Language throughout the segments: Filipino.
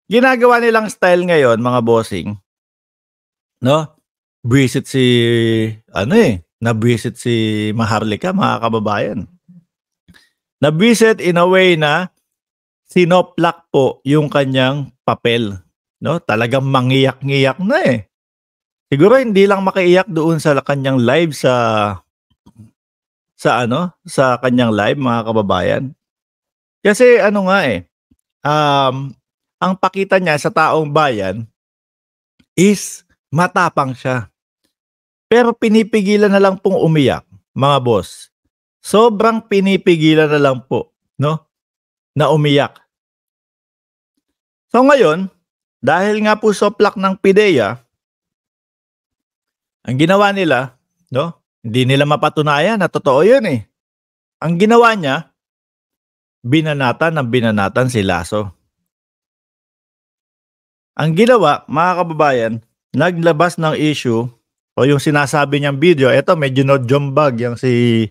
ginagawa nilang style ngayon mga bossing, 'no? Bwisit si ano, nabwisit si Maharlika mga kababayan. Nabwisit in a way na sinoplak po yung kanyang papel, 'no? Talagang mangiyak-ngiyak na, Siguro hindi lang makaiyak doon sa kanyang live sa kanyang live mga kababayan. Kasi ano nga, ang pakita niya sa taong bayan is matapang siya. Pero pinipigilan na lang pong umiyak, mga boss. Sobrang pinipigilan na lang po, 'no, na umiyak. So ngayon, dahil nga po soplak ng PIDEA, ang ginawa nila, 'no, hindi nila mapatunayan na totoo 'yun, Ang ginawa niya, binanatan ng binanatan si Lasso. Ang ginawa, mga kababayan, naglabas ng issue o yung sinasabi niyang video, eto medyo no-jombag yang si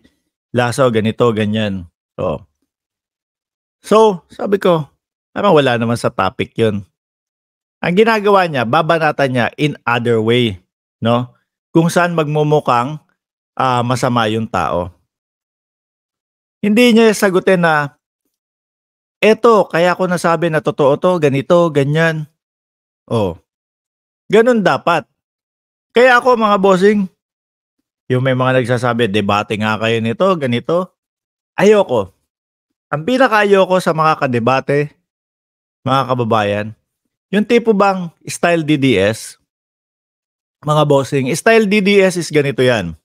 Lasso, ganito, ganyan. So, sabi ko, parang wala naman sa topic 'yun. Ang ginagawa niya, babanatan niya in other way, 'no? Kung saan magmumukhang masama yung tao. Hindi niya sagutin na, eto, kaya ko nasabi na totoo to, ganito, ganyan. Ganun dapat. Kaya ako mga bossing, yung may mga nagsasabi, debate nga kayo nito, ganito. Ayoko. Ang pinaka-ayoko sa mga kadebate, mga kababayan, yung tipo bang style DDS, mga bossing, style DDS is ganito yan.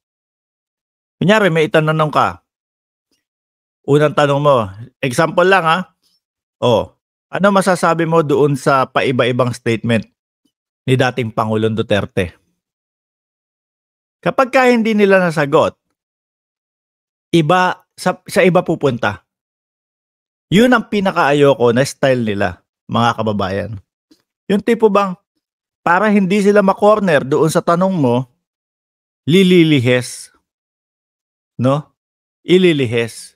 Kunyari, may itanong ka. Unang tanong mo, example lang ano masasabi mo doon sa paiba-ibang statement ni dating Pangulong Duterte? Kapag ka hindi nila nasagot, sa iba pupunta. Yun ang pinaka-ayoko na style nila, mga kababayan. Yung tipo bang, para hindi sila ma-corner doon sa tanong mo, lililihes. No? Ililihes.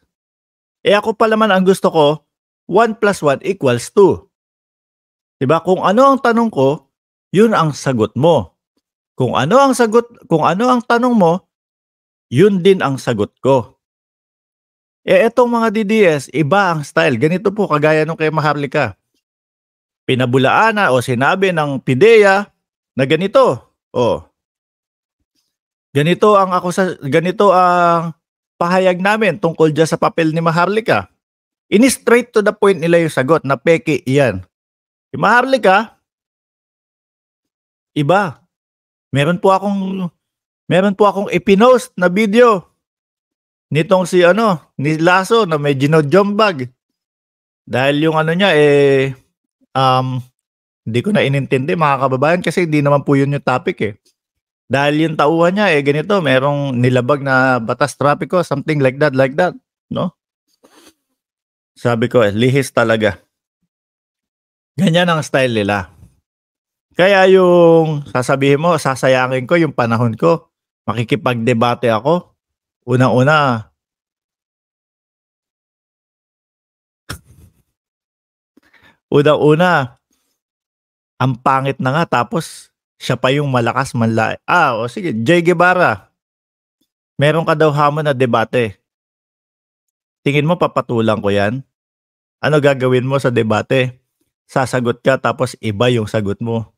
Ako pa naman ang gusto ko, 1 + 1 = 2. Diba? Kung ano ang tanong ko, yun ang sagot mo. Kung ano ang tanong mo, yun din ang sagot ko. Etong mga DDS, iba ang style. Ganito po, kagaya nung kay Maharlika. Pinabulaan na o sinabi ng PIDEA na ganito. Ganito ang pahayag namin tungkol dyan sa papel ni Maharlika. Straight to the point nila yung sagot na peke iyan. Si Maharlika, iba. Meron po akong ipinost na video nitong ni Lasso na may ginojombag. Dahil yung niya hindi ko na inintindi mga kababayan kasi hindi naman po yun yung topic Dahil yung tauhan niya ganito, merong nilabag na batas trapiko, something like that, no? Sabi ko, lihis talaga. Ganyan ang style nila. Kaya yung sasabihin mo, sasayangin ko yung panahon ko, makikipagdebate ako, unang-una, ang pangit na nga tapos siya pa yung malakas manlait. Sige, Jay Guevara. Meron ka daw hamon na debate. Tingin mo papatulang ko yan? Ano gagawin mo sa debate? Sasagot ka tapos iba yung sagot mo.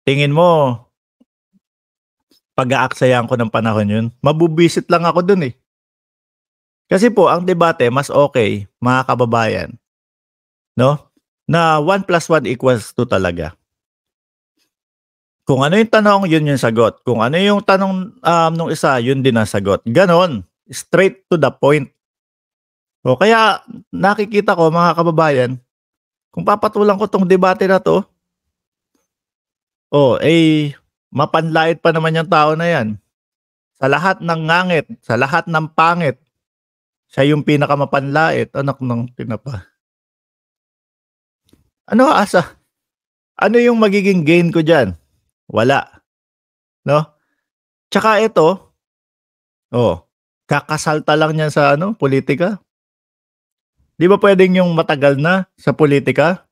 Tingin mo, pag-aaksayan ko ng panahon yun? Mabubisit lang ako dun Kasi po, ang debate mas okay, mga kababayan, no? Na 1 + 1 = 2 talaga. Kung ano yung tanong, yun yung sagot. Kung ano yung tanong nung isa, yun din ang sagot. Ganon. Straight to the point. Kaya nakikita ko mga kababayan, kung papatulan ko tong debate na to, mapanlait pa naman yung tao na yan. Sa lahat ng ngangit, sa lahat ng pangit, siya yung pinakamapanlait, anak ng tinapa. Ano yung magiging gain ko dyan? Wala. No? Tsaka ito, kakasalta lang niyan sa politika. Di ba pwedeng yung matagal na sa politika?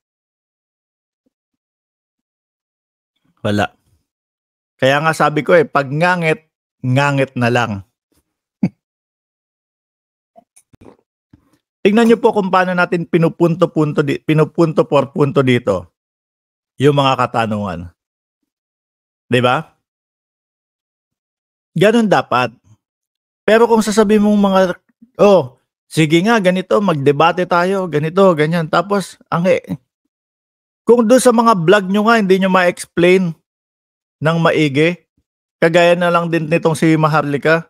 Wala. Kaya nga sabi ko pag ngangit, ngangit na lang. Tingnan niyo po kung paano natin pinupunto por punto dito yung mga katanungan. 'Di ba? Gano'n dapat. Pero kung sasabihin mong sige nga ganito, magdebate tayo, ganito, ganyan. Tapos kung doon sa mga vlog nyo nga hindi nyo ma-explain ng maigi, kagaya na lang din nitong si Maharlika,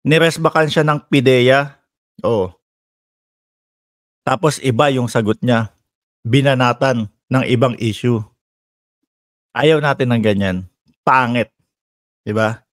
niresbakan siya ng PIDEA. Tapos iba yung sagot niya. Binanatan ng ibang issue. Ayaw natin ng ganyan. Pangit. 'Di ba?